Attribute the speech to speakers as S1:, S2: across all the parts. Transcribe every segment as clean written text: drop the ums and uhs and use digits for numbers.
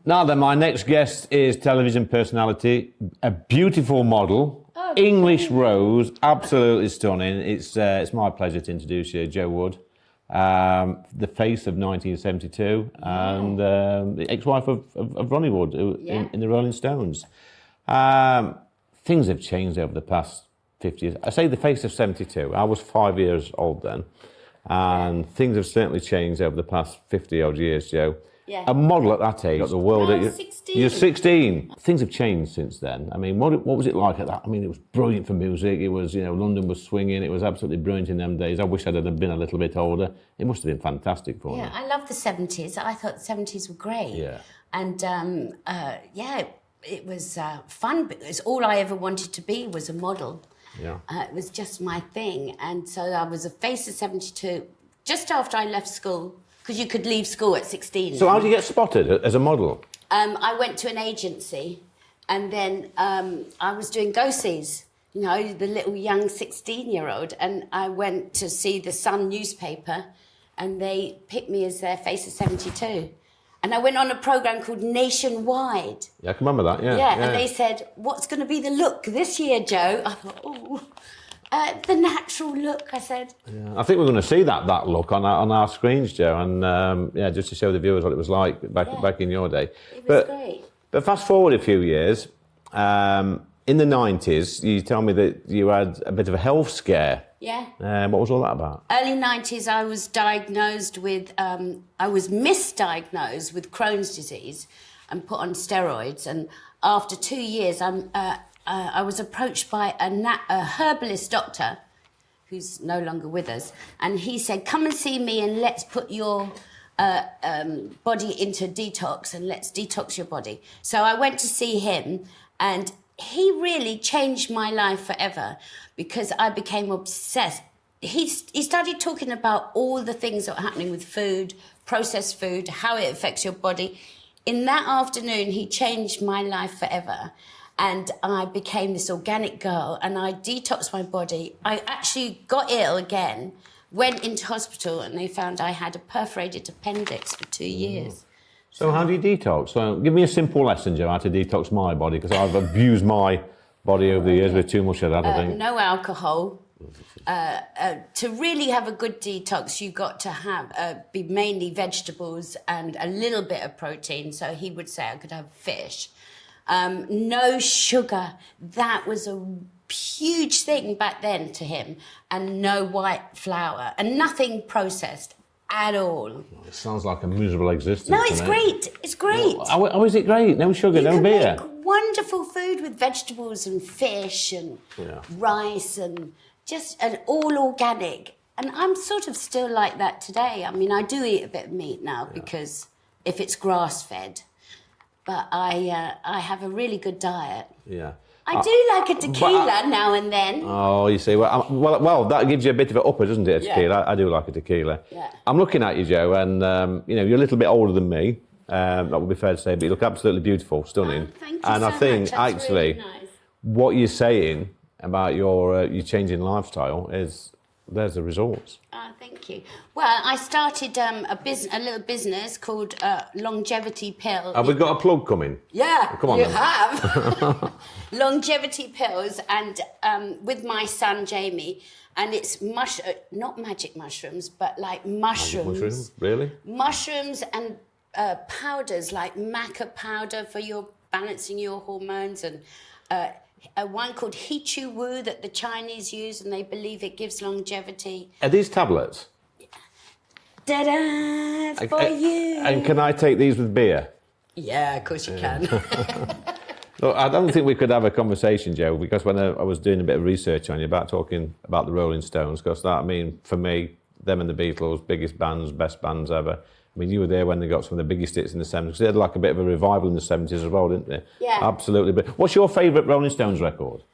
S1: Now then, my next guest is television personality, a beautiful model, English Rose, absolutely stunning. It's my pleasure to introduce you, Jo Wood, the face of 1972 and the ex-wife of Ronnie Wood in the Rolling Stones. Things have changed over the past 50 years. I say the face of 72. I was 5 years old then, and things have certainly changed over the past 50-odd years, Jo.
S2: Yeah.
S1: A model at that age, got the world
S2: No,
S1: at you.
S2: 16.
S1: You're 16. Things have changed since then. I mean, what was it like at that? I mean, it was brilliant for music. It was, London was swinging. It was absolutely brilliant in them days. I wish I'd have been a little bit older. It must have been fantastic for me.
S2: Yeah, I love the 70s. I thought the 70s were great.
S1: Yeah.
S2: And it was fun because all I ever wanted to be was a model.
S1: Yeah.
S2: It was just my thing. And so I was a face of 72 just after I left school, because you could leave school at 16.
S1: So how did you get spotted as a model?
S2: I went to an agency, and then I was doing go-sees, the little young 16-year-old, and I went to see the Sun newspaper, and they picked me as their face of 72. And I went on a programme called Nationwide.
S1: Yeah, I can remember that, yeah.
S2: Yeah, and they said, what's going to be the look this year, Jo? I thought, the natural look, I said.
S1: Yeah, I think we're going to see that look on our screens, Jo, and just to show the viewers what it was like back in your day.
S2: It was great.
S1: But fast forward a few years, in the 90s, you tell me that you had a bit of a health scare.
S2: Yeah.
S1: What was all that about?
S2: Early 90s, I was diagnosed with, I was misdiagnosed with Crohn's disease and put on steroids. And after 2 years, I was approached by a herbalist doctor who's no longer with us. And he said, come and see me and let's put your body into detox and let's detox your body. So I went to see him, and he really changed my life forever because I became obsessed. He started talking about all the things that were happening with food, processed food, how it affects your body. In that afternoon, he changed my life forever. And I became this organic girl, and I detoxed my body. I actually got ill again, went into hospital, and they found I had a perforated appendix for 2 years.
S1: So how do you detox? So give me a simple lesson, Jo, how to detox my body, because I've abused my body over the years with too much of that, I think.
S2: No alcohol. To really have a good detox, you've got to be mainly vegetables and a little bit of protein. So he would say I could have fish. No sugar. That was a huge thing back then to him. And no white flour. And nothing processed at all.
S1: It sounds like a miserable existence.
S2: No, it's great. It's great.
S1: How is it great? No sugar, no beer?
S2: You can make wonderful food with vegetables and fish and rice and all organic. And I'm sort of still like that today. I mean, I do eat a bit of meat now because if it's grass-fed. But I have a really good diet.
S1: Yeah.
S2: I do like a tequila now and then.
S1: Oh, you see. Well, that gives you a bit of an upper, doesn't it, a tequila?
S2: Yeah.
S1: I do like a tequila.
S2: Yeah.
S1: I'm looking at you, Jo, and, you're a little bit older than me. That would be fair to say, but you look absolutely beautiful, stunning.
S2: Oh, thank you
S1: and
S2: so
S1: I think,
S2: much. That's
S1: actually,
S2: really nice.
S1: what you're saying about your changing lifestyle there's the results.
S2: Oh, thank you. Well, I started a little business called Longevity Pill.
S1: Have we got a plug coming?
S2: Yeah,
S1: Come on,
S2: you
S1: then.
S2: have. Longevity Pills, and with my son Jamie, and it's not magic mushrooms, but like mushrooms.
S1: Mushrooms? Really?
S2: Mushrooms and powders like maca powder for your balancing your hormones, and one called Hichu Wu that the Chinese use, and they believe it gives longevity.
S1: Are these tablets?
S2: Ta-da! For you!
S1: And can I take these with beer?
S2: Yeah, of course you can.
S1: Look, I don't think we could have a conversation, Jo, because when I was doing a bit of research on you about talking about the Rolling Stones, because that, I mean, for me, them and the Beatles, biggest bands, best bands ever. I mean, you were there when they got some of the biggest hits in the 70s. They had like a bit of a revival in the 70s as well, didn't they?
S2: Yeah.
S1: Absolutely. But what's your favourite Rolling Stones record?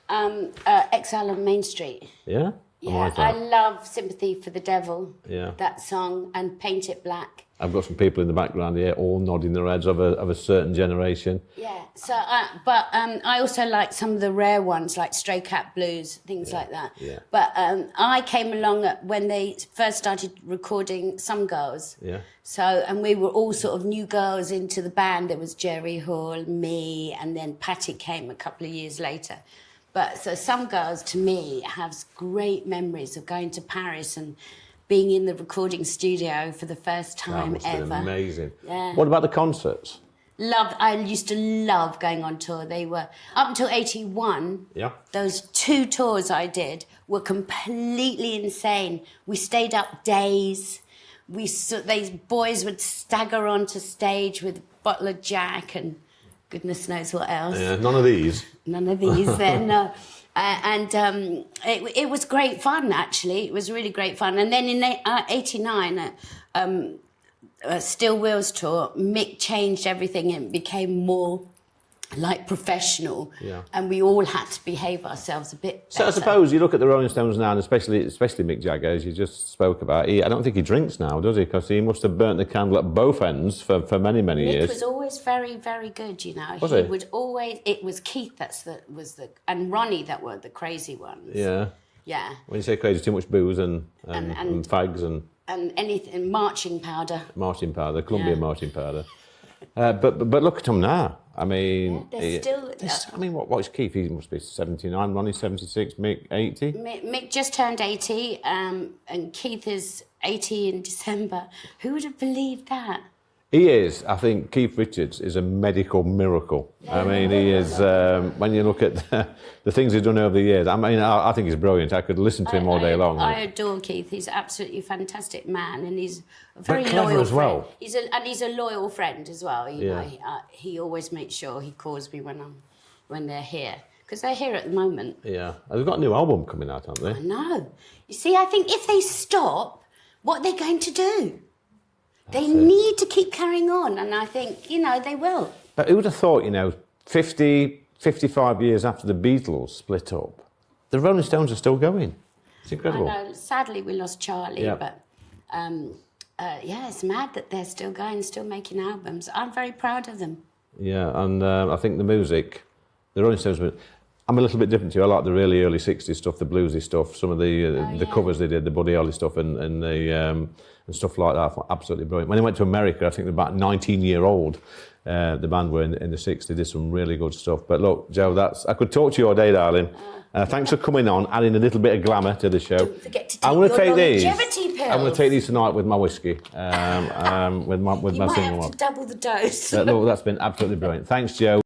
S2: Exile on Main Street.
S1: Yeah? I'm
S2: Yeah,
S1: like
S2: I
S1: that.
S2: love Sympathy for the Devil.
S1: Yeah.
S2: That song, and Paint It Black.
S1: I've got some people in the background here, all nodding their heads of a certain generation.
S2: Yeah. So, I also like some of the rare ones, like Stray Cat Blues, things like that.
S1: Yeah.
S2: But I came along when they first started recording Some Girls.
S1: Yeah.
S2: So, and we were all sort of new girls into the band. There was Jerry Hall, me, and then Patty came a couple of years later. But so Some Girls, to me, has great memories of going to Paris and being in the recording studio for the first
S1: That
S2: time
S1: must have
S2: ever.
S1: been amazing.
S2: Yeah.
S1: What about the concerts?
S2: I used to love going on tour. They were, up until 81,
S1: Yeah.
S2: those 2 tours I did were completely insane. We stayed up days. These boys would stagger onto stage with a bottle of Jack and goodness knows what else.
S1: Yeah, none of these.
S2: None of these then, no. It was great fun, actually. It was really great fun. And then in 89, Still Wheels tour, Mick changed everything and became more like professional.
S1: Yeah.
S2: And we all had to behave ourselves a bit
S1: So I
S2: better.
S1: suppose you look at the Rolling Stones now, and especially Mick Jagger, as you just spoke about. I don't think he drinks now, does he? Because he must have burnt the candle at both ends for many
S2: Mick
S1: years.
S2: was always very, very good, you know.
S1: Was he?
S2: would always. It was Keith and Ronnie that were the crazy ones.
S1: Yeah.
S2: Yeah.
S1: When you say crazy, too much booze and
S2: And-
S1: fags and
S2: And anything, marching powder.
S1: marching powder, Columbia
S2: Yeah.
S1: marching powder. But look at them now. I mean,
S2: They're still.
S1: I mean, what's Keith? He must be 79. Ronnie 76. Mick 80.
S2: Mick just turned 80, and Keith is 80 in December. Who would have believed that?
S1: He is. I think Keith Richards is a medical miracle. I mean, he is. When you look at the things he's done over the years, I mean, I think he's brilliant. I could listen to him all day long.
S2: I adore Keith. He's an absolutely fantastic man, and he's a very
S1: clever
S2: loyal
S1: as well.
S2: friend. He's a loyal friend as well. You
S1: Yeah.
S2: know, he always makes sure he calls me when they're here, because they're here at the moment.
S1: Yeah, they've got a new album coming out, haven't they?
S2: No, you see, I think if they stop, what are they going to do? They need to keep carrying on, and I think, you know, they will.
S1: But who would have thought, 50, 55 years after the Beatles split up, the Rolling Stones are still going. It's incredible.
S2: I know, sadly we lost Charlie,
S1: Yeah.
S2: but yeah, it's mad that they're still going, still making albums. I'm very proud of them.
S1: Yeah, and I think the music, the Rolling Stones, I'm a little bit different to you. I like the really early 60s stuff, the bluesy stuff, some of the covers they did, the Buddy Holly stuff and the and stuff like that. I thought absolutely brilliant. When they went to America, I think they're about 19-year-old. The band were in the 60s. They did some really good stuff. But look, Joe, I could talk to you all day, darling. Thanks for coming on, adding a little bit of glamour to the show.
S2: Don't forget to take
S1: I'm gonna
S2: your
S1: take these.
S2: longevity pills.
S1: I'm going to take these tonight with my whiskey, with
S2: You
S1: my
S2: might
S1: single
S2: have
S1: one.
S2: to double the dose.
S1: Look, that's been absolutely brilliant. Thanks, Joe.